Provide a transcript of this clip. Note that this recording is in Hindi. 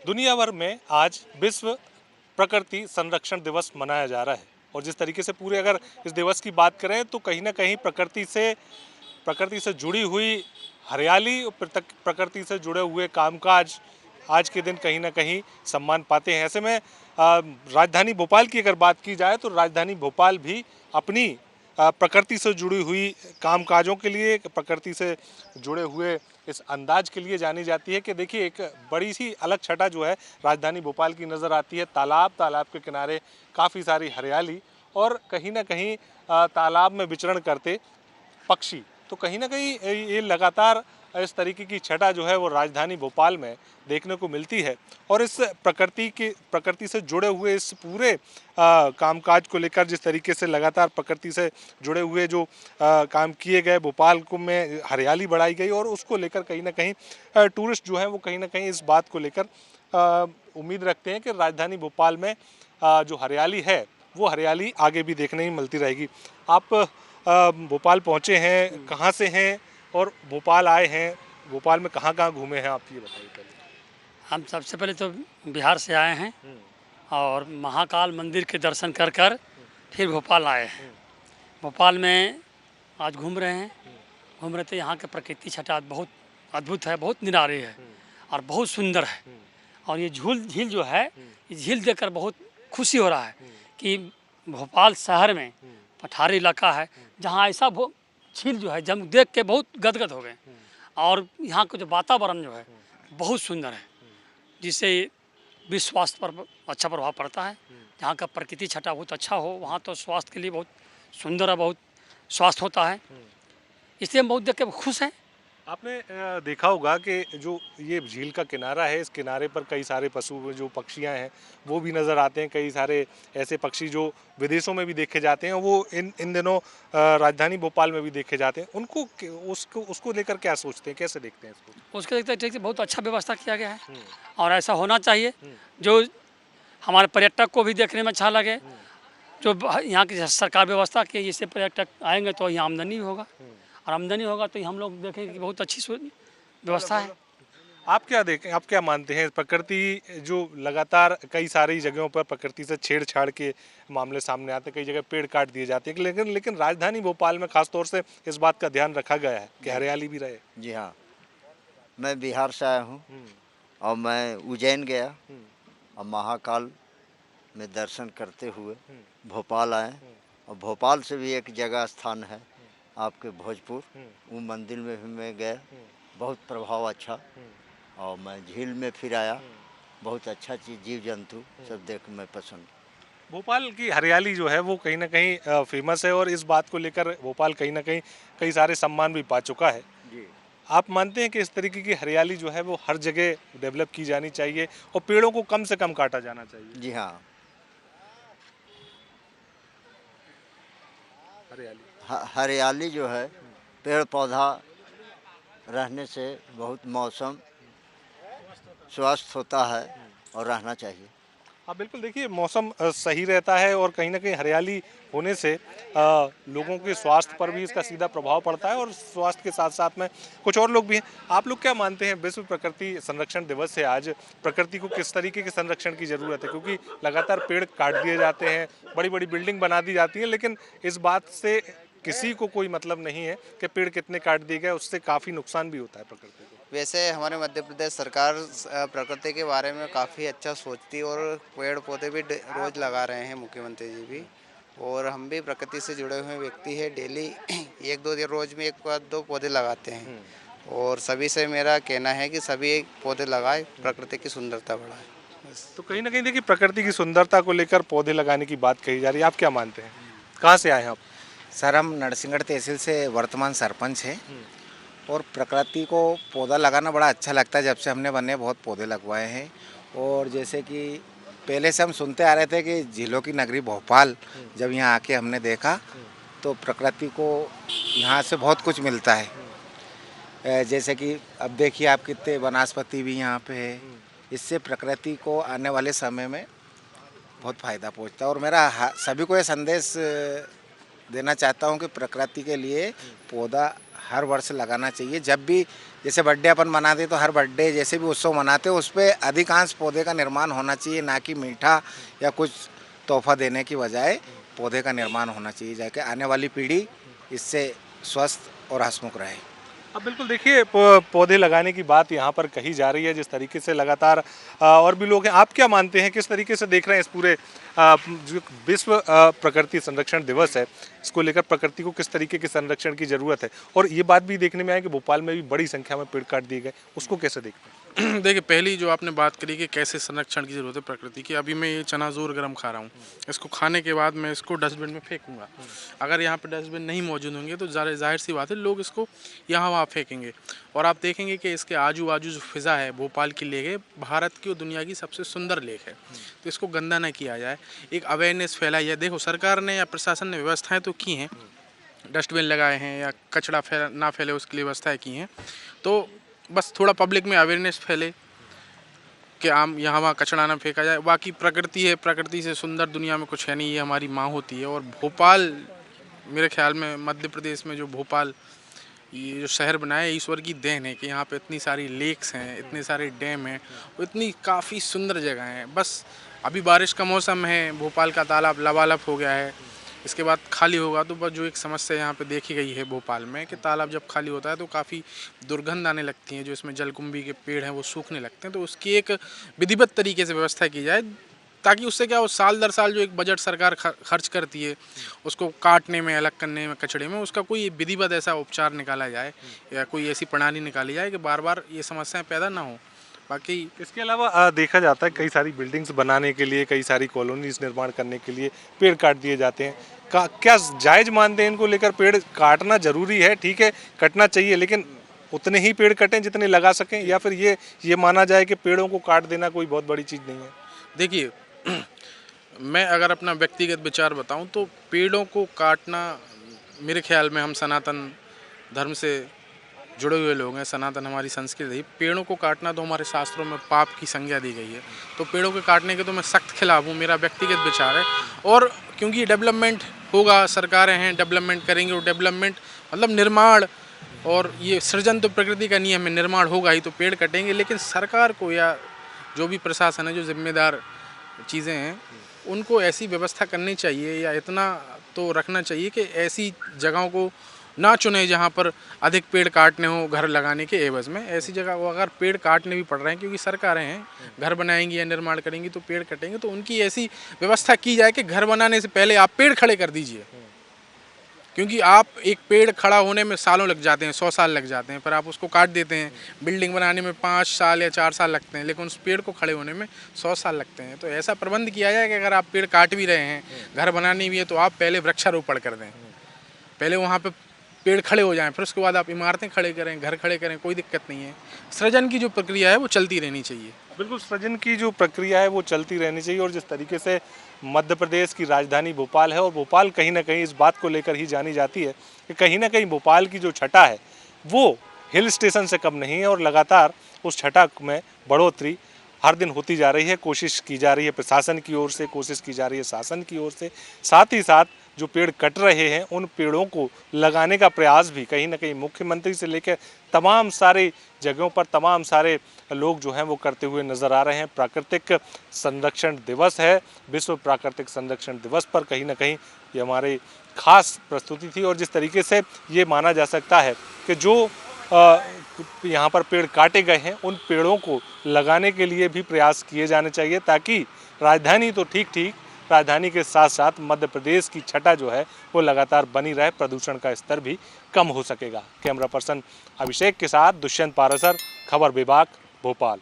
दुनिया भर में आज विश्व प्रकृति संरक्षण दिवस मनाया जा रहा है और जिस तरीके से पूरे अगर इस दिवस की बात करें तो कहीं ना कहीं प्रकृति से जुड़ी हुई हरियाली और प्रकृति से जुड़े हुए कामकाज आज के दिन कहीं ना कहीं सम्मान पाते हैं। ऐसे में राजधानी भोपाल की अगर बात की जाए तो राजधानी भोपाल भी अपनी प्रकृति से जुड़ी हुई कामकाजों के लिए, प्रकृति से जुड़े हुए इस अंदाज के लिए जानी जाती है कि देखिए एक बड़ी सी अलग छटा जो है राजधानी भोपाल की नज़र आती है। तालाब के किनारे काफ़ी सारी हरियाली और कहीं ना कहीं तालाब में विचरण करते पक्षी। तो कहीं ना कहीं ये लगातार इस तरीके की छटा जो है वो राजधानी भोपाल में देखने को मिलती है और इस प्रकृति से जुड़े हुए इस पूरे कामकाज को लेकर जिस तरीके से लगातार प्रकृति से जुड़े हुए जो काम किए गए, भोपाल को में हरियाली बढ़ाई गई और उसको लेकर कहीं ना कहीं टूरिस्ट जो है वो कहीं ना कहीं इस बात को लेकर उम्मीद रखते हैं कि राजधानी भोपाल में जो हरियाली है वो हरियाली आगे भी देखने ही मिलती रहेगी। आप भोपाल पहुँचे हैं, कहाँ से हैं और भोपाल आए हैं, भोपाल में कहाँ घूमे हैं, आप ये बताइए पहले। हम सबसे पहले तो बिहार से आए हैं और महाकाल मंदिर के दर्शन कर कर फिर भोपाल आए हैं। भोपाल में आज घूम रहे थे। यहाँ के प्रकृति छटा बहुत अद्भुत है, बहुत निराली है और बहुत सुंदर है। और ये झील जो है, ये झील देखकर बहुत खुशी हो रहा है कि भोपाल शहर में पठारी इलाका है जहाँ ऐसा झील जो है जब देख के बहुत गदगद हो गए। और यहाँ का जो वातावरण जो है बहुत सुंदर है, जिससे भी स्वास्थ्य पर अच्छा प्रभाव पड़ता है। जहाँ का प्रकृति छटा बहुत अच्छा हो वहाँ तो स्वास्थ्य के लिए बहुत सुंदर है, बहुत स्वास्थ्य होता है, इसलिए हम बहुत देख के खुश हैं। आपने देखा होगा कि जो ये झील का किनारा है, इस किनारे पर कई सारे पशु जो पक्षियां हैं वो भी नज़र आते हैं। कई सारे ऐसे पक्षी जो विदेशों में भी देखे जाते हैं वो इन दिनों राजधानी भोपाल में भी देखे जाते हैं। उसको लेकर क्या सोचते हैं, कैसे देखते हैं इसको? उसको देखते ठीक से बहुत अच्छा व्यवस्था किया गया है और ऐसा होना चाहिए जो हमारे पर्यटक को भी देखने में अच्छा लगे। जो यहाँ की सरकार व्यवस्था की, जिससे पर्यटक आएंगे तो यहाँ आमदनी भी होगा और आमदनी होगा तो हम लोग देखेंगे कि बहुत अच्छी व्यवस्था है। आप क्या मानते हैं, प्रकृति जो लगातार कई सारी जगहों पर प्रकृति से छेड़छाड़ के मामले सामने आते हैं, कई जगह पेड़ काट दिए जाते हैं, लेकिन राजधानी भोपाल में खास तौर से इस बात का ध्यान रखा गया है कि हरियाली भी रहे। जी हाँ, मैं बिहार से आया हूँ और मैं उज्जैन गया और महाकाल में दर्शन करते हुए भोपाल आए और भोपाल से भी एक जगह स्थान है आपके भोजपुर, वो मंदिर में भी मैं गया, बहुत प्रभाव अच्छा। और मैं झील में फिर आया, बहुत अच्छा चीज़, जीव जंतु सब देख मैं पसंद। भोपाल की हरियाली जो है वो कहीं ना कहीं फेमस है और इस बात को लेकर भोपाल कहीं ना कहीं कई सारे सम्मान भी पा चुका है। जी, आप मानते हैं कि इस तरीके की हरियाली जो है वो हर जगह डेवलप की जानी चाहिए और पेड़ों को कम से कम काटा जाना चाहिए? जी हाँ, हरियाली जो है, पेड़ पौधा रहने से बहुत मौसम स्वस्थ होता है और रहना चाहिए। हाँ बिल्कुल, देखिए मौसम सही रहता है और कहीं ना कहीं हरियाली होने से लोगों के स्वास्थ्य पर भी इसका सीधा प्रभाव पड़ता है और स्वास्थ्य के साथ साथ में कुछ और लोग भी हैं। आप लोग क्या मानते हैं, विश्व प्रकृति संरक्षण दिवस है आज, प्रकृति को किस तरीके के संरक्षण की ज़रूरत है? क्योंकि लगातार पेड़ काट दिए जाते हैं, बड़ी बड़ी बिल्डिंग बना दी जाती है, लेकिन इस बात से किसी को कोई मतलब नहीं है कि पेड़ कितने काट दिए गए, उससे काफ़ी नुकसान भी होता है प्रकृति को। वैसे हमारे मध्य प्रदेश सरकार प्रकृति के बारे में काफ़ी अच्छा सोचती है और पेड़ पौधे भी रोज़ लगा रहे हैं मुख्यमंत्री जी भी, और हम भी प्रकृति से जुड़े हुए व्यक्ति हैं। डेली एक दो रोज़ में एक दो पौधे लगाते हैं और सभी से मेरा कहना है कि सभी एक पौधे लगाए, प्रकृति की सुंदरता बढ़ाए। तो कहीं ना कहीं देखिए प्रकृति की सुंदरता को लेकर पौधे लगाने की बात कही जा रही है, आप क्या मानते हैं? कहाँ से आए हैं आप? सर, हम नरसिंहगढ़ तहसील से वर्तमान सरपंच हैं और प्रकृति को पौधा लगाना बड़ा अच्छा लगता है। जब से हमने बने बहुत पौधे लगवाए हैं और जैसे कि पहले से हम सुनते आ रहे थे कि झीलों की नगरी भोपाल, जब यहाँ आके हमने देखा तो प्रकृति को यहाँ से बहुत कुछ मिलता है। जैसे कि अब देखिए आप, कितने वनस्पति भी यहाँ पे है, इससे प्रकृति को आने वाले समय में बहुत फ़ायदा पहुँचता है। और मेरा सभी को ये संदेश देना चाहता हूँ कि प्रकृति के लिए पौधा हर वर्ष लगाना चाहिए। जब भी जैसे बर्थडे अपन मनाते तो हर बर्थडे जैसे भी उत्सव मनाते उस पर अधिकांश पौधे का निर्माण होना चाहिए, ना कि मीठा या कुछ तोहफा देने की बजाय पौधे का निर्माण होना चाहिए, जाके आने वाली पीढ़ी इससे स्वस्थ और हंसमुख रहे। अब बिल्कुल देखिए पौधे लगाने की बात यहाँ पर कही जा रही है, जिस तरीके से लगातार और भी लोग हैं। आप क्या मानते हैं, किस तरीके से देख रहे हैं इस पूरे जो विश्व प्रकृति संरक्षण दिवस है, इसको लेकर प्रकृति को किस तरीके के संरक्षण की ज़रूरत है? और ये बात भी देखने में आया कि भोपाल में भी बड़ी संख्या में पेड़ काट दिए गए, उसको कैसे देखते हैं? देखिए, पहली जो आपने बात करी कि कैसे संरक्षण की ज़रूरत है प्रकृति की। अभी मैं ये चना ज़ोर गरम खा रहा हूँ, इसको खाने के बाद मैं इसको डस्टबिन में फेंकूँगा। अगर यहाँ पे डस्टबिन नहीं मौजूद होंगे तो जाहिर सी बात है लोग इसको यहाँ वहाँ फेंकेंगे। और आप देखेंगे कि इसके आजू बाजू जो फ़िज़ा है, भोपाल की लेक है, भारत की और दुनिया की सबसे सुंदर लेक है। तो इसको गंदा ना किया जाए, एक अवेयरनेस फैलाई है। देखो, सरकार ने या प्रशासन ने व्यवस्थाएँ तो की हैं, डस्टबिन लगाए हैं या कचरा ना फैले उसके लिए व्यवस्थाएँ की हैं। तो बस थोड़ा पब्लिक में अवेयरनेस फैले कि आम यहाँ वहाँ कचरा ना फेंका जाए। बाकी प्रकृति है, प्रकृति से सुंदर दुनिया में कुछ है नहीं, ये हमारी माँ होती है। और भोपाल मेरे ख्याल में मध्य प्रदेश में जो भोपाल ये जो शहर बनाया है, ईश्वर की देन है कि यहाँ पे इतनी सारी लेक्स हैं, इतने सारे डैम हैं, इतनी काफ़ी सुंदर जगह हैं। बस अभी बारिश का मौसम है, भोपाल का तालाब लबालब हो गया है, इसके बाद खाली होगा तो बस जो एक समस्या यहाँ पे देखी गई है भोपाल में कि तालाब जब खाली होता है तो काफ़ी दुर्गंध आने लगती है, जो इसमें जलकुंभी के पेड़ हैं वो सूखने लगते हैं। तो उसकी एक विधिवत तरीके से व्यवस्था की जाए, ताकि उससे क्या हो, साल दर साल जो एक बजट सरकार खर्च करती है उसको काटने में, अलग करने में, कचड़े में, उसका कोई विधिवत ऐसा उपचार निकाला जाए या कोई ऐसी प्रणाली निकाली जाए कि बार बार ये समस्याएँ पैदा ना हो। बाकी इसके अलावा देखा जाता है कई सारी बिल्डिंग्स बनाने के लिए, कई सारी कॉलोनीज निर्माण करने के लिए पेड़ काट दिए जाते हैं। क्या जायज़ मानते हैं इनको लेकर? पेड़ काटना जरूरी है, ठीक है, कटना चाहिए, लेकिन उतने ही पेड़ कटें जितने लगा सकें, या फिर ये माना जाए कि पेड़ों को काट देना कोई बहुत बड़ी चीज़ नहीं है? देखिए, मैं अगर अपना व्यक्तिगत विचार बताऊं तो पेड़ों को काटना, मेरे ख्याल में हम सनातन धर्म से जुड़े हुए लोग हैं, सनातन हमारी संस्कृति है। पेड़ों को काटना तो हमारे शास्त्रों में पाप की संज्ञा दी गई है, तो पेड़ों के काटने के तो मैं सख्त खिलाफ हूँ, मेरा व्यक्तिगत विचार है। और क्योंकि डेवलपमेंट होगा, सरकारें हैं, डेवलपमेंट करेंगे, और डेवलपमेंट मतलब निर्माण, और ये सृजन तो प्रकृति का नियम है, निर्माण होगा ही तो पेड़ कटेंगे। लेकिन सरकार को या जो भी प्रशासन है, जो जिम्मेदार चीज़ें हैं, उनको ऐसी व्यवस्था करनी चाहिए या इतना तो रखना चाहिए कि ऐसी जगहों को ना चुने जहाँ पर अधिक पेड़ काटने हो घर लगाने के एवज में। ऐसी जगह को अगर पेड़ काटने भी पड़ रहे हैं, क्योंकि सरकारें हैं, घर बनाएंगी या निर्माण करेंगी तो पेड़ कटेंगे, तो उनकी ऐसी व्यवस्था की जाए कि घर बनाने से पहले आप पेड़ खड़े कर दीजिए। क्योंकि आप एक पेड़ खड़ा होने में सालों लग जाते हैं, 100 साल लग जाते हैं, पर आप उसको काट देते हैं। बिल्डिंग बनाने में 5 साल या 4 साल लगते हैं, लेकिन उस पेड़ को खड़े होने में 100 साल लगते हैं। तो ऐसा प्रबंध किया जाए कि अगर आप पेड़ काट भी रहे हैं, घर बनानी भी है, तो आप पहले वृक्षारोपण कर दें, पहले वहाँ पे पेड़ खड़े हो जाएं, फिर उसके बाद आप इमारतें खड़े करें, घर खड़े करें, कोई दिक्कत नहीं है। सृजन की जो प्रक्रिया है वो चलती रहनी चाहिए। बिल्कुल, सृजन की जो प्रक्रिया है वो चलती रहनी चाहिए। और जिस तरीके से मध्य प्रदेश की राजधानी भोपाल है, और भोपाल कहीं ना कहीं इस बात को लेकर ही जानी जाती है कि कहीं ना कहीं भोपाल की जो छटा है वो हिल स्टेशन से कम नहीं है, और लगातार उस छटा में बढ़ोतरी हर दिन होती जा रही है। कोशिश की जा रही है प्रशासन की ओर से, कोशिश की जा रही है शासन की ओर से, साथ ही साथ जो पेड़ कट रहे हैं उन पेड़ों को लगाने का प्रयास भी कहीं ना कहीं मुख्यमंत्री से लेकर तमाम सारे जगहों पर तमाम सारे लोग जो हैं वो करते हुए नज़र आ रहे हैं। प्राकृतिक संरक्षण दिवस है, विश्व प्राकृतिक संरक्षण दिवस पर कहीं ना कहीं ये हमारी खास प्रस्तुति थी। और जिस तरीके से ये माना जा सकता है कि जो यहाँ पर पेड़ काटे गए हैं उन पेड़ों को लगाने के लिए भी प्रयास किए जाने चाहिए, ताकि राजधानी तो ठीक राजधानी के साथ साथ मध्य प्रदेश की छटा जो है वो लगातार बनी रहे, प्रदूषण का स्तर भी कम हो सकेगा। कैमरा पर्सन अभिषेक के साथ दुष्यंत पारासर, खबर विभाग, भोपाल।